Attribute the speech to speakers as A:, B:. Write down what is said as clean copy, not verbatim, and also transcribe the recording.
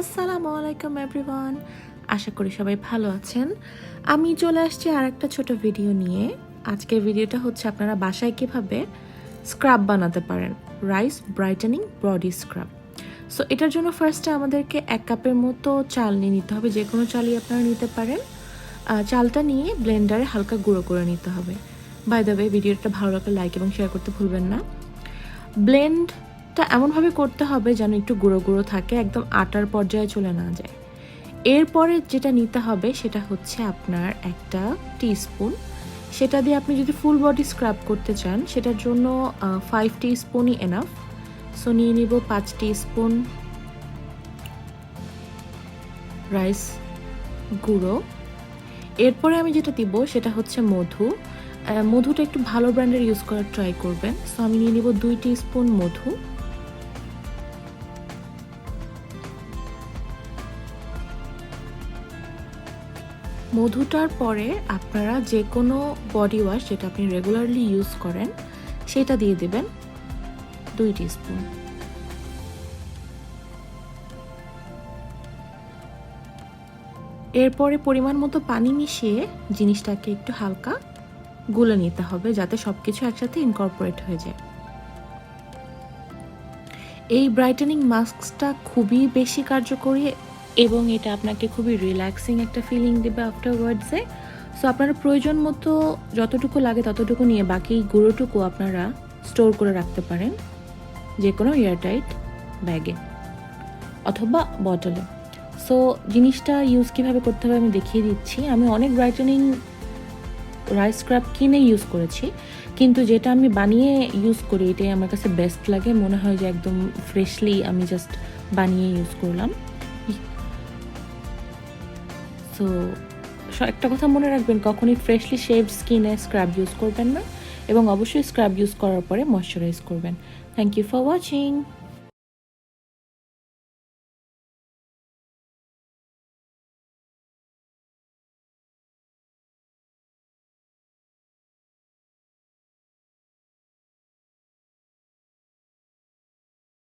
A: আসসালামু আলাইকুম এভরিওয়ান, আশা করি সবাই ভালো আছেন। আমি চলে আসছি আর একটা ছোট ভিডিও নিয়ে। আজকের ভিডিওটা হচ্ছে আপনারা বাসায় কিভাবে স্ক্রাব বানাতে পারেন, rice brightening body scrub. So এটার জন্য ফার্স্টে আমাদেরকে 1 কাপের মতো চাল নিয়ে নিতে হবে, যে কোনো চালই আপনারা নিতে পারেন। চালটা নিয়ে ব্লেন্ডারে হালকা গুঁড়ো করে নিতে হবে। বাই দ্য ওয়ে, ভিডিওটা ভালো লাগলে লাইক এবং শেয়ার করতে ভুলবেন না। ব্লেন্ডটা এমনভাবে করতে হবে যেন একটু গুঁড়ো গুঁড়ো থাকে, একদম আটার পর্যায়ে চলে না যায়। এরপরে যেটা নিতে হবে সেটা হচ্ছে আপনার একটা টিস্পুন। সেটা দিয়ে আপনি যদি ফুল বডি স্ক্রাব করতে চান সেটার জন্য 5 টিস্পুনই এনাফ। সো নিয়ে নিব 5 টিস্পুন রাইস গুঁড়ো। এরপরে আমি যেটা দিব সেটা হচ্ছে মধু। মধুটা একটু ভালো ব্র্যান্ডের ইউজ করার ট্রাই করবেন। সো আমি নিয়ে নিব 2 টিস্পুন মধু। মধুটার পরে আপনারা যে কোনো বডি ওয়াশ যেটা আপনি রেগুলারলি ইউজ করেন সেটা দিয়ে দেবেন 2 টিস্পুন। এরপরে পরিমাণ মতো পানি মিশিয়ে জিনিসটাকে একটু হালকা গুলে নিতে হবে যাতে সব কিছু একসাথে ইনকর্পোরেট হয়ে যায়। এই ব্রাইটেনিং মাস্কটা খুবই বেশি কার্যকরী এবং এটা আপনাকে খুবই রিল্যাক্সিং একটা ফিলিং দেবে আফটারওয়ার্ডসে। সো আপনারা প্রয়োজন মতো যতটুকু লাগে ততটুকু নিয়ে বাকি গুঁড়োটুকু আপনারা স্টোর করে রাখতে পারেন যে কোনো এয়ারটাইট ব্যাগে অথবা বটলে। সো জিনিসটা ইউজ কীভাবে করতে হবে আমি দেখিয়ে দিচ্ছি। আমি অনেক ব্রাইটেনিং রাইস স্ক্রাব কিনে ইউজ করেছি, কিন্তু যেটা আমি বানিয়ে ইউজ করি এটাই আমার কাছে বেস্ট লাগে। মনে হয় যে একদম ফ্রেশলি আমি জাস্ট বানিয়ে ইউজ করলাম। সো একটা কথা মনে রাখবেন, কখনই ফ্রেশলি শেভড স্কিনে স্ক্রাব ইউজ করবেন না এবং অবশ্যই স্ক্রাব ইউজ করার পরে ময়শ্চারাইজ করবেন। Thank you for watching.